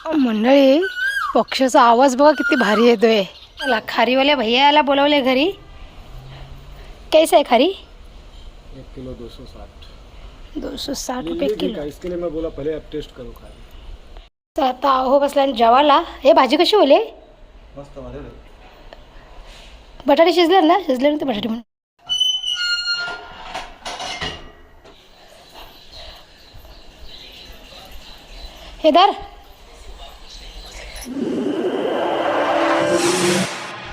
मंडळी, पक्षाचा आवाज बघा किती भारी येतोय. मला खारीवाल्या भैयाला बोलवले घरी. कैसा है खारी? 1 किलो 260 260 रुपये किलो. इसके लिए मैं बोला पहले आप टेस्ट करो खाली. तर आता अहो बसला जेवायला. हे भाजी कशी होले? मस्त भारी रे. बटाटे शिजले ना? शिजले ना ते बटाटे म्हणून. हे दर.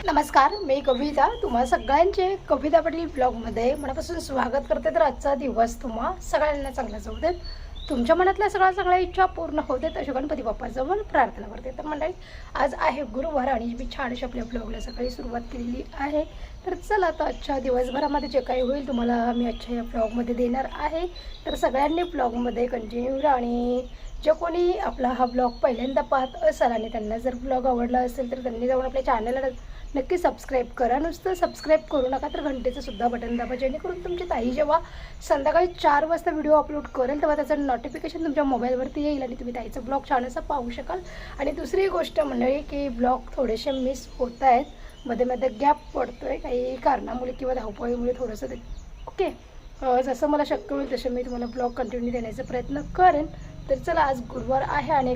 नमस्कार, मी कविता. तुम्हा सगळ्यांचे कविता पाटील ब्लॉगमध्ये मनापासून स्वागत करते. तर आजचा दिवस तुम्हा सगळ्यांना चांगला जाऊ देत, तुमच्या मनातल्या सगळ्या इच्छा पूर्ण होऊ देत अशा गणपती बाप्पाजवळ प्रार्थना करते. तर मंडळी, आज आहे गुरुवार आणि मी छान अशा आपल्या ब्लॉगला सकाळी सुरुवात केलेली आहे. तर चला आता आजच्या दिवसभरामध्ये जे काही होईल तुम्हाला मी आजच्या या ब्लॉगमध्ये देणार आहे. तर सगळ्यांनी ब्लॉगमध्ये कंटिन्यू राहा आणि जे कोणी आपला हा ब्लॉग पहिल्यांदा पाहत असाल आणि त्यांना जर ब्लॉग आवडला असेल तर त्यांनी जाऊन आपल्या चॅनलला नक्की सबस्क्राईब करा. नुसतं सबस्क्राईब करू नका, तर घंटेचं सुद्धा बटन दाबा, जेणेकरून तुमची ताई जेव्हा संध्याकाळी 4 वाजता व्हिडिओ अपलोड करेल तेव्हा त्याचं नोटिफिकेशन तुमच्या मोबाईलवरती येईल आणि तुम्ही ताईचं ब्लॉग छान असं पाहू शकाल. आणि दुसरी गोष्ट मंडळी की ब्लॉग थोडेसे मिस होत आहेत, मध्ये मध्ये गॅप पडतो आहे काही कारणामुळे किंवा धावपळीमुळे थोडंसं ते. ओके, जसं मला शक्य होईल तसं मी तुम्हाला ब्लॉग कंटिन्यू देण्याचा प्रयत्न करेन. तर चला, आज गुरुवार आहे आणि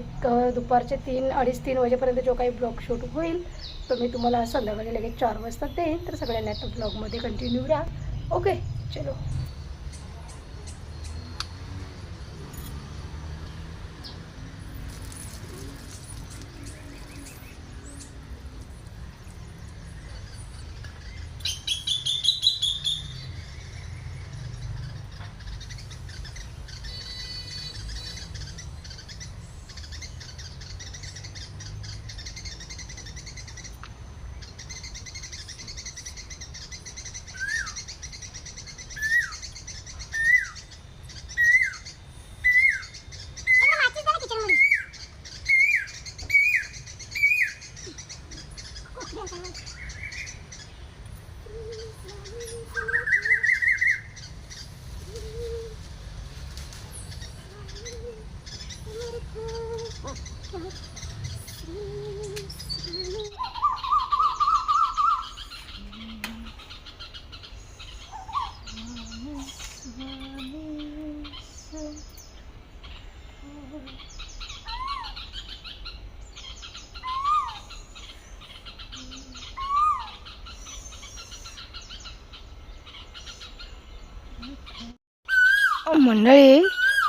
दुपारचे 3-3:30 वाजेपर्यंत जो काही ब्लॉग शूट होईल तो मी तुम्हाला संध्याकाळी लगेच 4 वाजता देईन. तर सगळ्यांना आता ब्लॉगमध्ये कंटिन्यू राहा. ओके, चलो. मंडळी,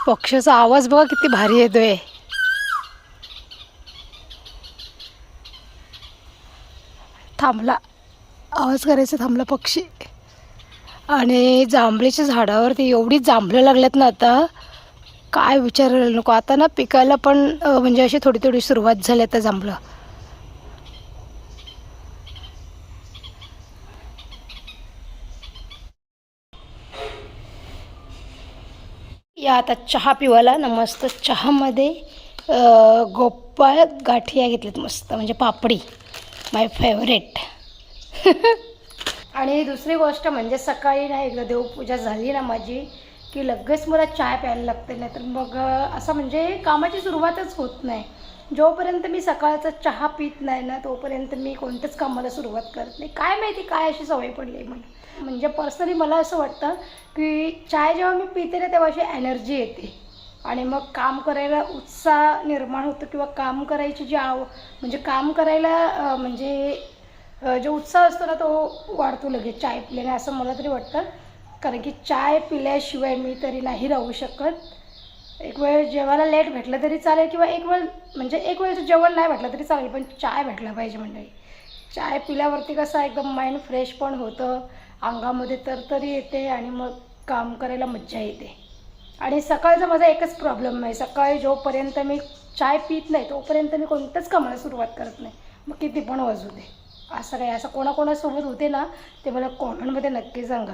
पक्षाचा आवाज बघा किती भारी येतोय. थांबला, आवाज करायचा थांबला पक्षी. आणि जांभळीच्या झाडावरती एवढी जांभळं लागल्यात ना आता, काय विचारायला नको. आता ना पिकायला पण म्हणजे अशी थोडी थोडी सुरुवात झाली आता जांभळं. या आता चहा पिवायला ना, मस्त चहामध्ये गोपाळ गाठिया घेतलेत मस्त, म्हणजे पापडी, माय फेवरेट. आणि दुसरी गोष्ट म्हणजे सकाळी ना एकदा देवपूजा झाली ना माझी की लगेच मला चाय प्यायला लागते, नाही तर मग असं म्हणजे कामाची सुरुवातच होत नाही. जोपर्यंत मी सकाळचा चहा पित नाही ना तोपर्यंत मी कोणत्याच कामाला सुरुवात करत नाही. काय माहिती काय अशी सवय पडली आहे मला. म्हणजे पर्सनली मला असं वाटतं की चाय जेव्हा मी पिते ना तेव्हा अशी एनर्जी येते आणि मग काम करायला उत्साह निर्माण होतो किंवा काम करायची जी म्हणजे काम करायला म्हणजे जो उत्साह असतो ना तो वाढतो लगेच चाय पिल्याने, असं मला तरी वाटतं. कारण की चाय पिल्याशिवाय मी तरी नाही राहू शकत. एक वेळ जेवायला लेट भेटलं तरी चालेल किंवा एक वेळचं जेवण नाही भेटलं तरी चालेल, पण चाय भेटला पाहिजे मंडळी. चाय पिल्यावरती कसं एकदम माइंड फ्रेश पण होतं, अंगामध्ये तरतरी येते आणि मग काम करायला मज्जा येते. आणि सकाळचा माझा एकच प्रॉब्लेम आहे, सकाळी जोपर्यंत मी चाय पित नाही तोपर्यंत मी कोणत्याच कामाला सुरुवात करत नाही, मग किती पण वाजू दे. असं कोणाकोणासोबत होते ना ते मला कॉमेंटमध्ये नक्की सांगा.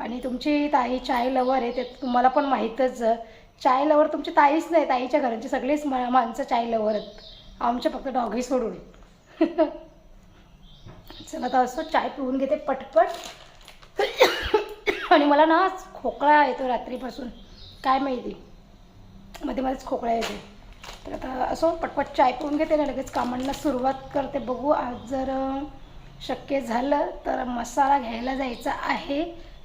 आणि तुमची ताई चाय लवर आहे ते तुम्हाला पण माहीतच. चाय लवर तुमची ताईच नाही, ताईच्या घरांची सगळीच माणसं चाय लवर आहेत, आमच्या फक्त डॉगी सोडून. चला आता असं चाय पिऊन घेते पटपट. आणि मला ना खोकला येतो रात्रीपासून, काय माहिती मध्ये मध्येच खोकला येतो. तर आता असं पटपट चाय पिऊन घेते ना लगेच कामांना सुरुवात करते. बघू आज जर शक्य झालं तर मसाला घ्यायला जायचा आहे.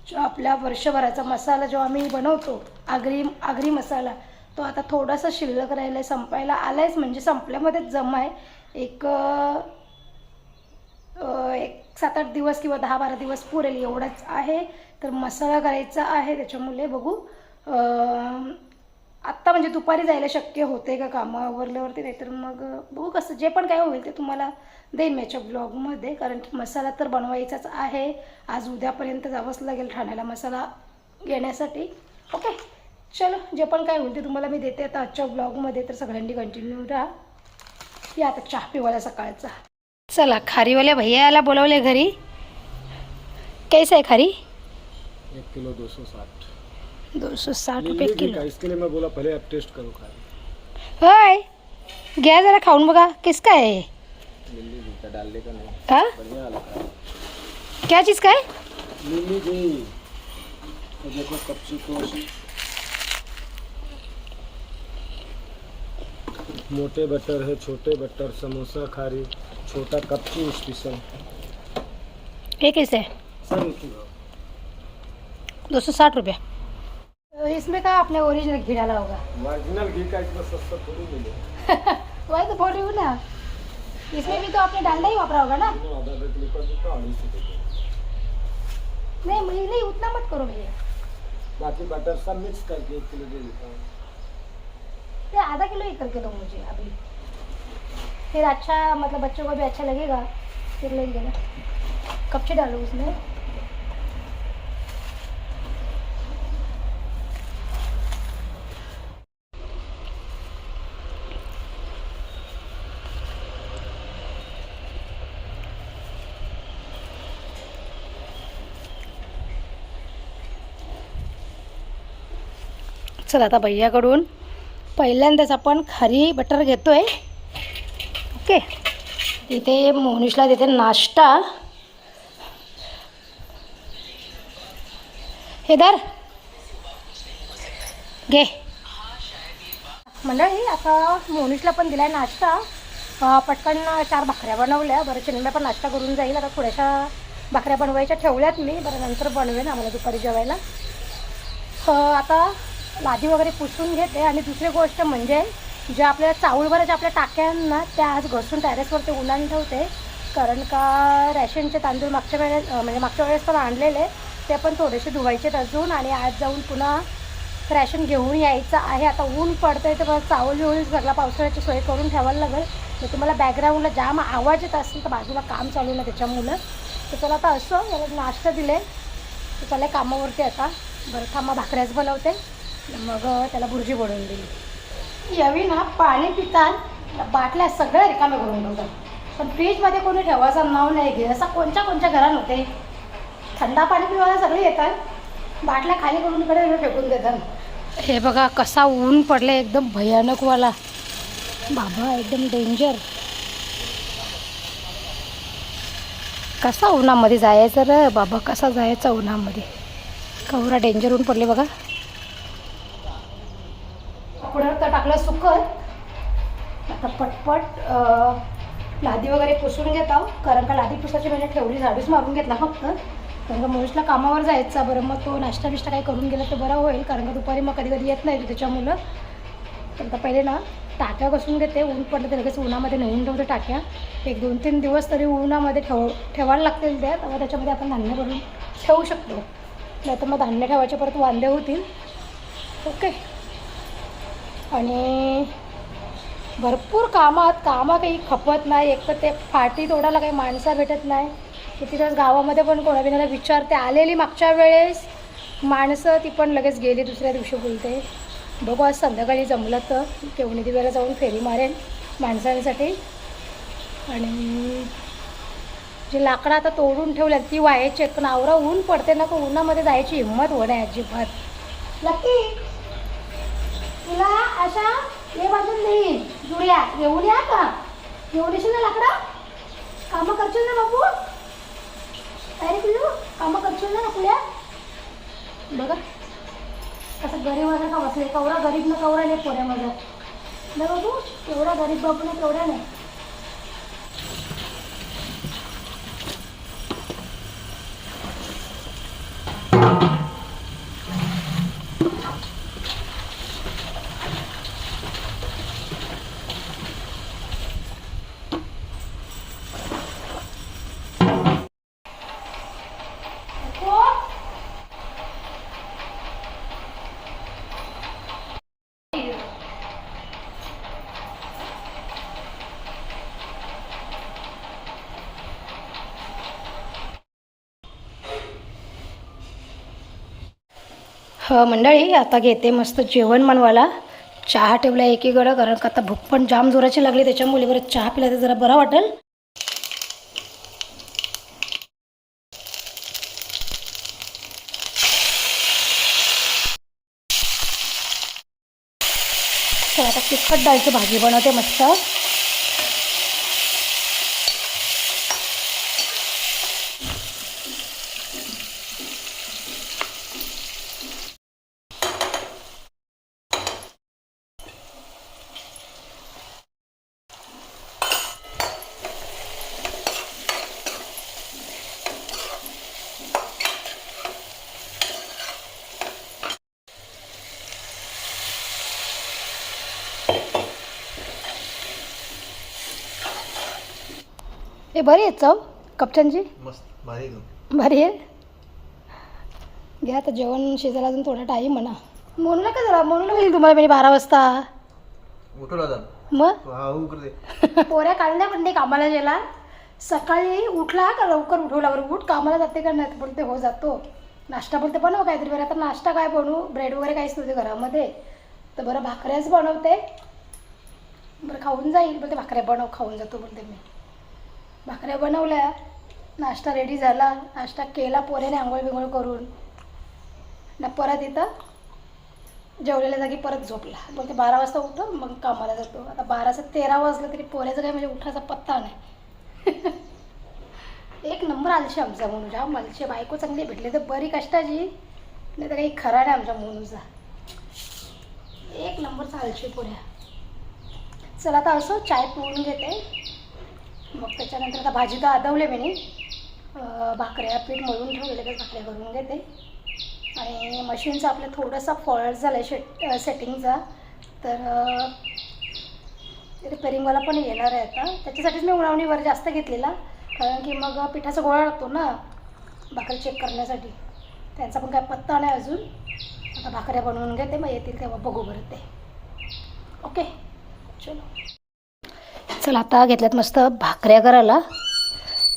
जो आपल्या वर्षभराचा मसाला जो आम्ही बनवतो आगरी मसाला, तो आता थोडासा शिल्लक राहिला आहे, संपायला आला आहेच, म्हणजे संपल्यामध्येच जमा आहे. एक 7-8 दिवस किंवा 10-12 दिवस पुरेल एवढाच आहे. तर मसाला करायचा आहे, त्याच्यामुळे बघू आत्ता म्हणजे दुपारी जायला शक्य होते का कामावरल्यावरती, नाही तर मग बघू कसं जे पण काय होईल ते तुम्हाला देईन मी याच्या ब्लॉगमध्ये. कारण की मसाला तर बनवायचाच आहे. आज उद्यापर्यंत जावंच लागेल ठाण्याला मसाला घेण्यासाठी. ओके चलो, जे पण काय होईल ते तुम्हाला मी देते आता आजच्या ब्लॉगमध्ये. तर सगळ्यांनी कंटिन्यू राहा. या आता चहा पिवायला सकाळचा. चला खारीवाल्या भैयाला बोलवले घरी. कैसा आहे खारी? 1 किलो 260 रुपये किलो. इसके लिए मैं बोला पहले आप टेस्ट करो खाली. होय घ्या जरा खाऊन बघा. किसका आहे? लिली जी का डालने का नहीं, हाँ बढ़िया वाला खाओ. क्या चीज़ का है? लिली जी तो देखो कच्ची कोशी, मोटे बटर है, छोटे बटर, समोसा खारी, छोटा कच्ची स्पेशल. ये कैसे है? सब एक किलो. 260 रुपये. तो इसमें का आपने ओरिजिनल घी डाला होगा? ओरिजिनल घी का इतना सस्ता थोड़ी मिले. वही तो बोल रही हूँ ना, इसमें भी तो आपने डालडा ही वापरा होगा ना? आधा लीटर देता, 250 देता. नहीं मुझे नहीं उतना मत करो भैया. बाकी बटर सब मिक्स करके 1 किलो दे देता हूँ. ये आधा किलो ही करके दो मुझे अभी, फिर अच्छा मतलब बच्चों को भी अच्छा लगेगा, फिर लेंगे ना. कब से डालो उसमें? चला आता भैयाकडून पहिल्यांदाच आपण खारी बटर घेतोय. ओके इथे मोनिशला देते नाश्ता. हे धर घे. मंडळी आता मोनिशला पण दिलाय नाश्ता. पटकन 4 भाकऱ्या बनवल्या. बरं चिन्मय पण नाश्ता करून जाईल. आता थोड्याशा भाकऱ्या बनवायच्या ठेवल्यात मी, बरं नंतर बनवेन आम्हाला दुपारी जेवायला. आता लादी वगैरे पुसून घेते. आणि दुसरी गोष्ट म्हणजे जे आपल्या चावळभराच्या आपल्या टाक्यांना त्या आज घसून टेरेसवरती उन्हाळून ठेवते. कारण का रॅशनचे तांदूळ मागच्या वेळेस पण आणलेले, ते पण थोडेसे धुवायचेत अजून. आणि आज जाऊन पुन्हा रॅशन घेऊन यायचं आहे. आता ऊन पडतंय तर मग चावल बिवळ सगळा पावसाळ्याची सोय करून ठेवायला लागेल. तर तुम्हाला बॅकग्राऊंडला जाम आवाज येत असेल तर बाजूला काम चालू ना त्याच्यामुळं. तर चला आता असं याला नाश्ता दिले तर चला कामावरती आता. बरं थांबा भाकऱ्याच बनवते, मग त्याला भुर्जी बनवून दिली. यावी ना पाणी पितात बाटल्या सगळ्या रिकाम्या करून ठेवतात, पण फ्रीजमध्ये कोणी ठेवायचं नाव नाही घे. असं कोणच्या घरात होते. थंडा पाणी पिवायला सगळे येतात, बाटल्या खाली करून इकडे फेकून देतात. हे बघा कसा ऊन पडले एकदम भयानकवाला. बाबा एकदम डेंजर. कसा उन्हामध्ये जायचं रे बाबा, कसा जायचा उन्हामध्ये. कवरा डेंजर ऊन पडले बघा. पुढं तर टाकलं सुकत. आता पटपट लादी वगैरे पुसून घेत आहो. कारण का लादी पुसायची म्हणजे ठेवली, झाडूच मारून घेतला फक्त. कारण का मोहिशला कामावर जायचा. बरं मग तो नाश्ता बिष्टा काही करून गेला तर बरं होईल. कारण का दुपारी मग कधी येत नाही त्याच्यामुळं. तर आता पहिले ना टाक्या घसून घेते. ऊन पडलं तर लगेच उन्हामध्ये नेऊन ठेवते टाक्या. 1-2-3 दिवस तरी उन्हामध्ये ठेवायला लागतील त्या. तेव्हा त्याच्यामध्ये आपण धान्य भरून ठेवू शकतो. नाही तर मग धान्य ठेवायचे परत वांदे होतील. ओके. आणि भरपूर कामं काही खपत नाही. एक तर ते फाटी तोडायला काही माणसं भेटत नाही. किती दिवस गावामध्ये पण कोणाबिनाला विचारते. आलेली मागच्या वेळेस माणसं, ती पण लगेच गेली दुसऱ्या दिवशी बोलते. बघू आज संध्याकाळी जमलं तर केवणी दिव्याला जाऊन फेरी मारेन माणसांसाठी. आणि जे लाकडं आता तोडून ठेवल्यात ती व्हायची आहेत, पण आवरा ऊन पडते ना, तर उन्हामध्ये जायची हिंमत होणे अजिबात. नक्की तुला अशा हे बांधून देईन जुड्या. घेऊन या का? घेऊन येशील ना लाकडं? कामं करशील ना बाबू? अरे पिल्लू कामं करशील ना आपल्या? बघा कसं गरीब का बसले. कवरा गरीब न कवरा नाही पोऱ्यामध्ये. नाही बाबू, एवढा गरीब बाबू नाही, तेवढा नाही. मंडळी, आता घेते मस्त जेवण बनवायला. चहा ठेवला एकीकडं, कारण का आता भूक पण जाम जोराची लागली, त्याच्यामुळे बरं चहा पिला तर जरा बरा वाटेल. तर आता तिखट डाळीची भाजी बनवते मस्त. हे बरी आहेत चव कपच्यांची, मस्त भारी भारी आहे. घ्या आता, जेवण शिजायला अजून थोडा टाईम म्हणा. म्हणू नका जरा, म्हणू नका तुम्हाला मी 12 वाजता मग पोऱ्या काढल्या पण ते कामाला गेला. सकाळी उठला का लवकर उठवल्यावर, उठ कामाला जाते का नाही बोलते, हो जातो. नाश्ता बोलते बनव काहीतरी. बरं आता नाश्ता काय बनवू, ब्रेड वगैरे काहीच नव्हते घरामध्ये, तर बरं भाकऱ्याच बनवते. बरं खाऊन जाईल बोलते, भाकऱ्या बनव खाऊन जातो बोलते. मी भाकऱ्या बनवल्या, नाश्ता रेडी झाला, नाश्ता केला पोऱ्याने आंघोळ बिंघोळ करून ना. परत इथं जेवलेल्या जागी परत झोपला. बोलते 12 वाजता उठो मग कामाला जातो. आता 12:13 वाजलं तरी पोऱ्याचं काय म्हणजे उठायचा पत्ता नाही. एक नंबर आलशी आमचा मोनू, जाम आलशी. बायको चांगली भेटली तर बरी कष्टाची, नाही तर काही खरा नाही आमच्या मोनूचा. एक नंबर चालशी पोऱ्या. चला आता असं चाय पिऊन घेते, मग त्याच्यानंतर आता भाजी तर आदवले मी. भाकऱ्या पीठ मळून ठेवले, तर भाकऱ्या करून घेते. आणि मशीनचं आपलं थोडंसं फॉल्ट झालं आहे सेटिंगचा, तर रिपेरिंगवाला पण येणार आहे आता. त्याच्यासाठीच मी उन्हावणीवर जास्त घेतलेला, कारण की मग पिठाचा गोळा लागतो ना भाकरी चेक करण्यासाठी. त्यांचा पण काय पत्ता नाही अजून. आता भाकऱ्या बनवून घेते, मग येतील तेव्हा बघू बरं ते. ओके चलो. चला आता घेतल्यात मस्त भाकऱ्या करायला.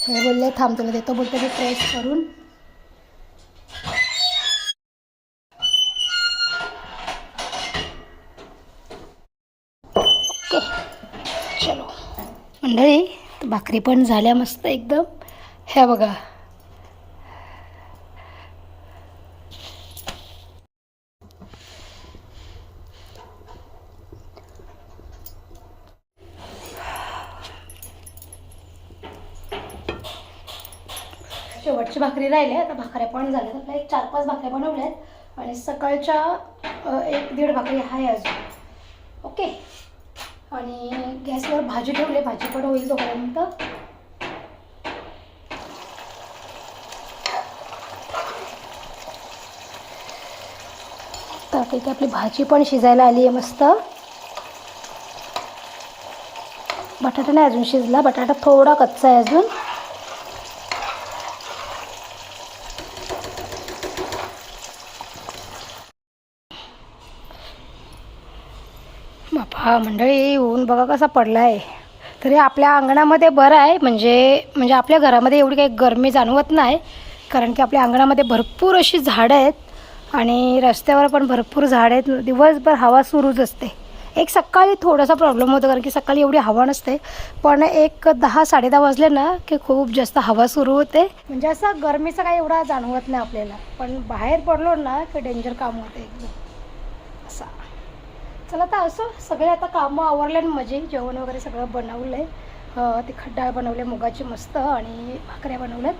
हे बोलले थांब तुला देतो बोलते मी प्रेस करून. ओके चलो मंडळी, भाकरी पण झाल्या मस्त एकदम. हे बघा, शेवटची भाकरी राहिली. आता भाकऱ्या पण झाल्यात. आपल्या एक 4-5 भाकऱ्या बनवल्यात आणि सकाळच्या 1-1.5 भाकरी आहे अजून. ओके, आणि गॅसवर भाजी ठेवली, भाजी पण होईल तोपर्यंत. तर ठीक आहे, आपली भाजी पण शिजायला आली आहे मस्त. बटाटा नाही अजून शिजला, बटाटा थोडा कच्चा आहे अजून. बापा मंडळी, ऊन बघा कसा पडला आहे. तरी आपल्या अंगणामध्ये बरं आहे, म्हणजे आपल्या घरामध्ये एवढी काही गरमी जाणवत नाही, कारण की आपल्या अंगणामध्ये भरपूर अशी झाडं आहेत आणि रस्त्यावर पण भरपूर झाडं आहेत. दिवसभर हवा सुरूच असते. एक सकाळी थोडासा प्रॉब्लेम होतो, कारण की सकाळी एवढी हवा नसते, पण एक 10-10:30 वाजले ना की खूप जास्त हवा सुरू होते. म्हणजे असं गरमीचा काही एवढा जाणवत नाही आपल्याला, पण बाहेर पडलो ना की डेंजर काम होते एकदम असा. चला आता असं सगळे आता कामं आवरले आणि मजे जेवण वगैरे सगळं बनवलं आहे. तिखट डाळ बनवले मुगाची मस्त, आणि भाकऱ्या बनवल्यात.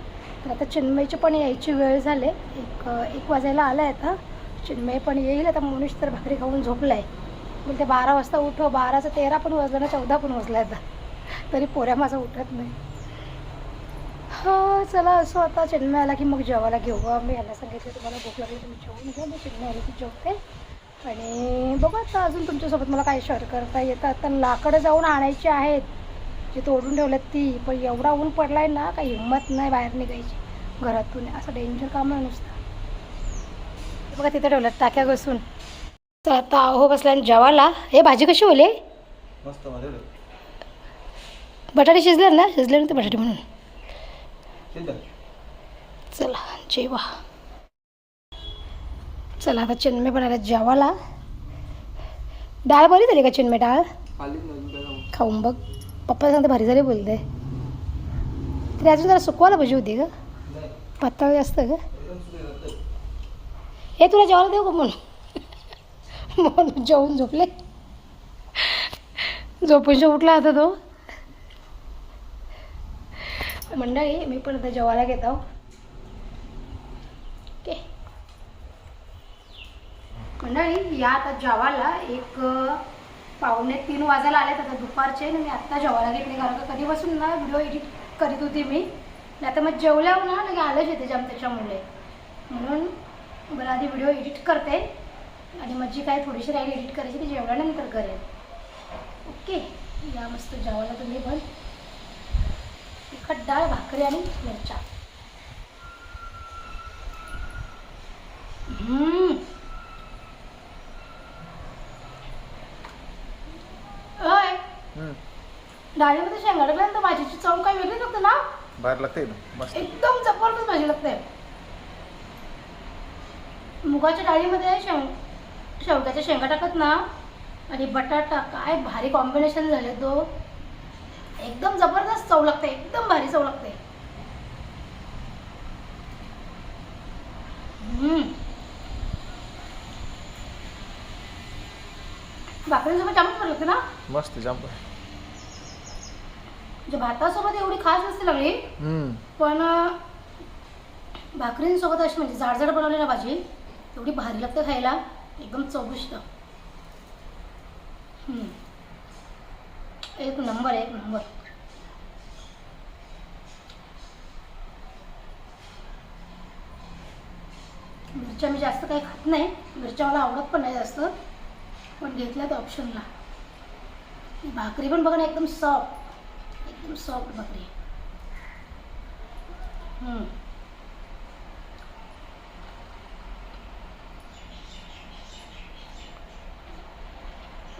तर आता चिन्मयची पण यायची वेळ झाली. 1 वाजायला आला आहे आता. चिन्मय पण येईल आता. मनुष्य तर भाकरी खाऊन झोपला आहे. बोलते 12 वाजता उठो. 12चं 13 पण वाजलं ना, 14 पण वाजलं आता, तरी पोऱ्या माझं उठत नाही. हा चला असं आता चिन्मय आला की मग जेवायला घेऊ. मी याला सांगितलं तुम्हाला भूक लागली तुम्ही जेवून घ्या. मी चिन्मय आली की जेवते. आणि बघू आता अजून तुमच्यासोबत मला काय शेअर करता येतं. आता लाकडं जाऊन आणायची आहेत जे तोडून ठेवलेत ती, पण एवढा ऊन पडला आहे ना, काही हिंमत नाही बाहेर निघायची घरातून. असं डेंजर काम आहे नुसतं. बघा तिथे ठेवलं टाक्या घसून. तर आता अहो बसल्या जेवायला. हे भाजी कशी होईल? मस्त बटाटे शिजले ना, शिजले ना ते बटाटे म्हणून. चला जेवा. चला आता चिन्मय बनायला जेवायला. डाळ बरी झाली का चिन्मय? डाळ खाऊन बघ. पप्पा सांगते भारी झाली बोलते. तरी अजून जरा सुकवायला पाहिजे होती का? पातळ जास्त का? हे तुला जेवायला देऊ का म्हणून जेवून झोपले. झोपून उठला आता तो. मंडळी मी पण आता जेवायला घेत आहो. ओके मंडळी, या आता जेवायला 2:45 वाजायला आलेत आता दुपारचे. मी आत्ता जेवायला घेतले कारण का कधीपासून ना व्हिडिओ एडिट करीत होती मी. आता मग जेवल्यावर ना लगे आलंच येते जाम त्याच्यामुळे. म्हणून बरं आधी व्हिडिओ एडिट करते आणि मग जी काय थोडीशी राहील एडिट करायची ती जेवल्यानंतर करेल. ओके या मस्त जेवायला तुम्ही पण. तिखट डाळ, भाकरी आणि मिरच्या. होय डाळीमध्ये शेंगा टाकल्यानंतर भाजीची चव काही वेगळी लागते ना. बाहेर लागते एकदम जबरदस्त भाजी लागते. मुगाच्या डाळीमध्ये शेवग्याच्या शेंगा टाकत ना आणि बटाटा, काय भारी कॉम्बिनेशन झाले तो. एकदम जबरदस्त चव लागते, एकदम भारी चव लागते. भाकरीसोबत जामच भारी लागते ना. मस्त जाम. म्हणजे भातासोबत एवढी खास नसते लागली, पण भाकरींसोबत अशी म्हणजे जाडजाड बनवली ना भाजी एवढी भारी लागते खायला. एकदम चविष्ट. एक नंबर, एक नंबर. मिरच्या मी जास्त काही खात नाही. मिरच्या मला आवडत पण नाही जास्त, पण घेतल्या तर ऑप्शनला. भाकरी पण बघा ना एकदम सॉफ्ट, एकदम सॉफ्ट भाकरी.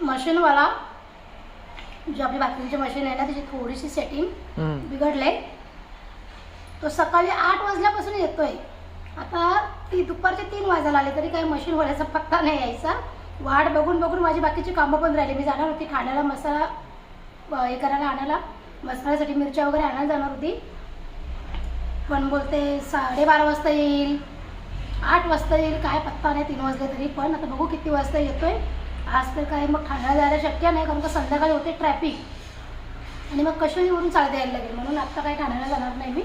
मशीनवाला जे आपली भाकरीची मशीन आहे ना त्याची थोडीशी सेटिंग बिघडले. तो सकाळी 8 वाजल्यापासून येतोय. आता ती दुपारचे 3 वाजायला आले तरी काही मशीन वाल्याचा पत्ता नाही यायचा. वाट बघून बघून माझी बाकीची कामं पण राहिली. मी जाणार होती ठाण्याला मसाला हे करायला, आणायला मसाल्यासाठी मिरच्या वगैरे आणायला जाणार होती, पण बोलते 12:30 वाजता येईल, 8 वाजता येईल, काय पत्ता नाही. 3 वाजले तरी. पण आता बघू किती वाजता येतोय. आज तर काय मग ठाण्याला जायला शक्य नाही कारण का संध्याकाळी होते ट्रॅफिक आणि मग कशेरीवरून चालत यायला लागेल. म्हणून आत्ता काही ठाण्याला जाणार नाही मी.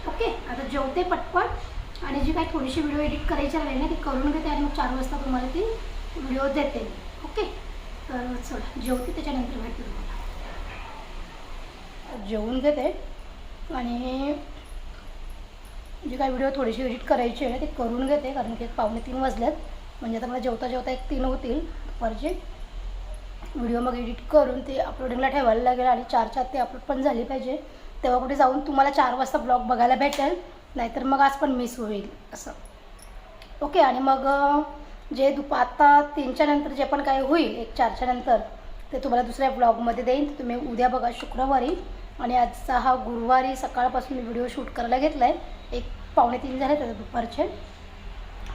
ओके आता जेवते पटपट आणि जी काही थोडीशी व्हिडिओ एडिट करायची राहिली ना ती करून घेते आणि मग 4 वाजता तुम्हाला ती व्हिडिओ देते मी. ओके तर चला जेवते, त्याच्यानंतर भेटते तुम्हाला. जेवून घेते आणि जी काही व्हिडिओ थोडीशी एडिट करायची आहे ती करून घेते कारण की 2:45 वाजल्यात. म्हणजे आता मला जेवता जेवता 1-3 होतील दुपारचे. व्हिडिओ मग एडिट करून ते अपलोडिंगला ठेवायला लागेल आणि 4च्या आत ते अपलोड पण झाली पाहिजे. तेव्हा कुठे जाऊन तुम्हाला 4 वाजता ब्लॉग बघायला भेटेल, नाहीतर मग आज पण मिस होईल असं. ओके आणि मग जे आता 3च्या नंतर जे पण काय होईल 1-4च्या नंतर ते तुम्हाला दुसऱ्या ब्लॉगमध्ये देईन. तुम्ही उद्या बघा शुक्रवारी. आणि आजचा हा गुरुवारी सकाळपासून मी व्हिडिओ शूट करायला घेतला आहे. 2:45 झाले त्याचे दुपारचे.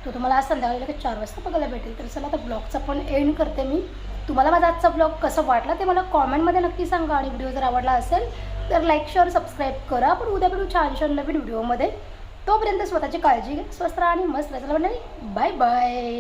तो तुम्हाला आज संध्याकाळी 4 वाजता बघायला भेटेल. तर चला आता ब्लॉगचा पण एंड करते मी. तुम्हाला माझा आजचा ब्लॉग कसा वाटला ते मला कॉमेंटमध्ये नक्की सांगा. आणि व्हिडिओ जर आवडला असेल तर लाईक शेअर सबस्क्राईब करा. आपण उद्या भेटू छान छान नवीन व्हिडिओमध्ये. तोपर्यंत स्वतःची काळजी घ्या, स्वस्त राहा आणि मस्त राहा. चला मंडळी, बाय बाय.